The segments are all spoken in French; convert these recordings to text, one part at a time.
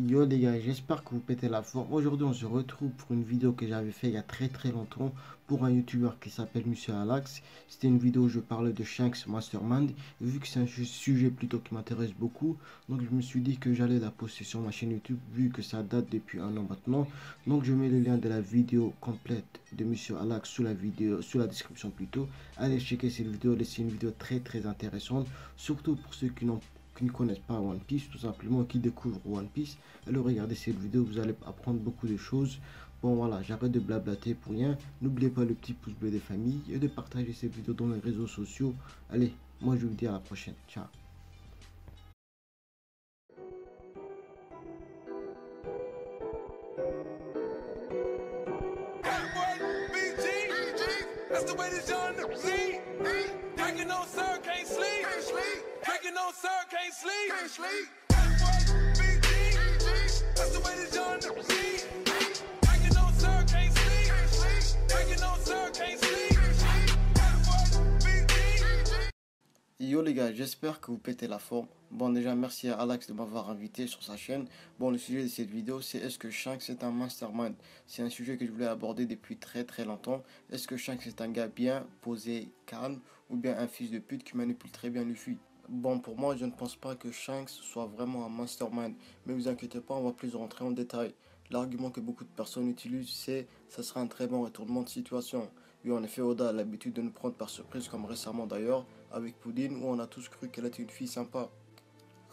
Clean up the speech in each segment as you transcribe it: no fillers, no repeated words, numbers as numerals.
Yo les gars, j'espère que vous pétez la forme. Aujourd'hui, on se retrouve pour une vidéo que j'avais fait il y a très longtemps pour un youtubeur qui s'appelle Monsieur Alax. C'était une vidéo où je parlais de Shanks Mastermind. Et vu que c'est un sujet plutôt qui m'intéresse beaucoup, donc je me suis dit que j'allais la poster sur ma chaîne YouTube vu que ça date depuis un an maintenant. Donc je mets le lien de la vidéo complète de Monsieur Alax sous la vidéo, sous la description plutôt. Allez checker cette vidéo, c'est une vidéo très intéressante, surtout pour ceux qui ne connaissent pas One Piece, tout simplement, qui découvrent One Piece. Alors regardez cette vidéo, vous allez apprendre beaucoup de choses. Bon voilà, j'arrête de blablater pour rien. N'oubliez pas le petit pouce bleu des familles et de partager cette vidéo dans les réseaux sociaux. Allez, moi je vous dis à la prochaine. Ciao. That's the way this young lead. Drinking on sir, can't sleep. Drinking on sir, can't sleep. That's the way this young lead. Drinking on sir, can't sleep. Drinking on sir, can't sleep. Yo les gars, j'espère que vous pétez la forme. Bon déjà merci à Alex de m'avoir invité sur sa chaîne. Bon, le sujet de cette vidéo c'est est-ce que Shanks est un mastermind? C'est un sujet que je voulais aborder depuis très longtemps. Est-ce que Shanks est un gars bien posé, calme, ou bien un fils de pute qui manipule très bien Luffy? Bon, pour moi je ne pense pas que Shanks soit vraiment un mastermind. Mais vous inquiétez pas, on va plus rentrer en détail. L'argument que beaucoup de personnes utilisent c'est ça sera un très bon retournement de situation. Oui, en effet, Oda a l'habitude de nous prendre par surprise, comme récemment d'ailleurs, avec Poudine, où on a tous cru qu'elle était une fille sympa.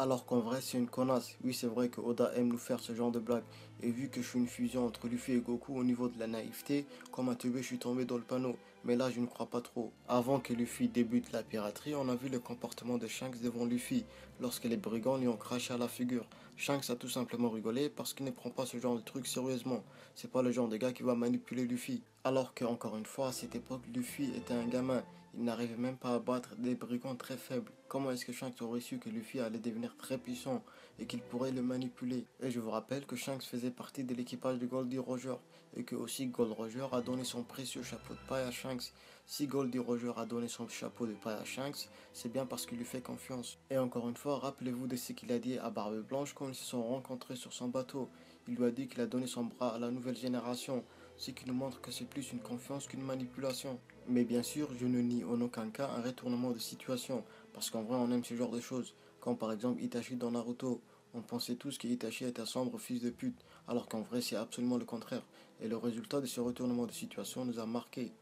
Alors qu'en vrai, c'est une connasse. Oui, c'est vrai que Oda aime nous faire ce genre de blagues. Et vu que je suis une fusion entre Luffy et Goku au niveau de la naïveté, comme un teubé, je suis tombé dans le panneau. Mais là, je ne crois pas trop. Avant que Luffy débute la piraterie, on a vu le comportement de Shanks devant Luffy, lorsque les brigands lui ont craché à la figure. Shanks a tout simplement rigolé parce qu'il ne prend pas ce genre de truc sérieusement. C'est pas le genre de gars qui va manipuler Luffy. Alors que, encore une fois, à cette époque, Luffy était un gamin. Il n'arrivait même pas à battre des brigands très faibles. Comment est-ce que Shanks aurait su que Luffy allait devenir très puissant et qu'il pourrait le manipuler? Et je vous rappelle que Shanks faisait partie de l'équipage de Goldie Roger et que aussi Gold Roger a donné son précieux chapeau de paille à Shanks. Si Goldie Roger a donné son chapeau de paille à Shanks, c'est bien parce qu'il lui fait confiance. Et encore une fois, rappelez-vous de ce qu'il a dit à Barbe Blanche quand ils se sont rencontrés sur son bateau. Il lui a dit qu'il a donné son bras à la nouvelle génération, ce qui nous montre que c'est plus une confiance qu'une manipulation. Mais bien sûr, je ne nie en aucun cas un retournement de situation, parce qu'en vrai on aime ce genre de choses, comme par exemple Itachi dans Naruto. On pensait tous que Itachi était un sombre fils de pute, alors qu'en vrai c'est absolument le contraire, et le résultat de ce retournement de situation nous a marqué.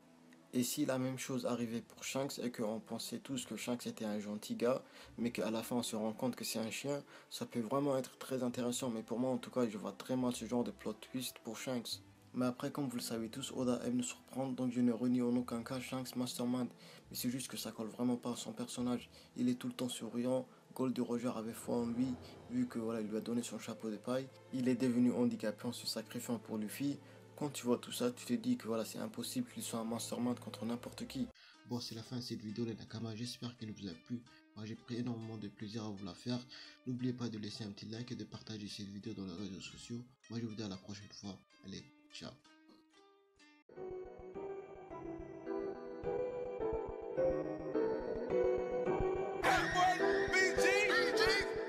Et si la même chose arrivait pour Shanks et qu'on pensait tous que Shanks était un gentil gars, mais qu'à la fin on se rend compte que c'est un chien, ça peut vraiment être très intéressant, mais pour moi en tout cas je vois très mal ce genre de plot twist pour Shanks. Mais après, comme vous le savez tous, Oda aime nous surprendre, donc je ne renie en aucun cas Shanks Mastermind. Mais c'est juste que ça colle vraiment pas à son personnage. Il est tout le temps souriant, Goldie Roger avait foi en lui, vu que voilà, il lui a donné son chapeau de paille. Il est devenu handicapé en se sacrifiant pour Luffy. Quand tu vois tout ça, tu te dis que voilà, c'est impossible qu'il soit un mastermind contre n'importe qui. Bon, c'est la fin de cette vidéo les Nakama, j'espère qu'elle vous a plu. Moi j'ai pris énormément de plaisir à vous la faire. N'oubliez pas de laisser un petit like et de partager cette vidéo dans les réseaux sociaux. Moi je vous dis à la prochaine fois. Allez, ciao.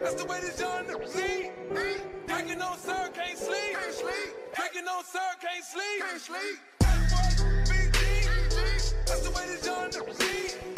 That's the way this young lead. Drinking on sir, can't sleep. Drinking on sir, can't sleep. That's the way this young lead.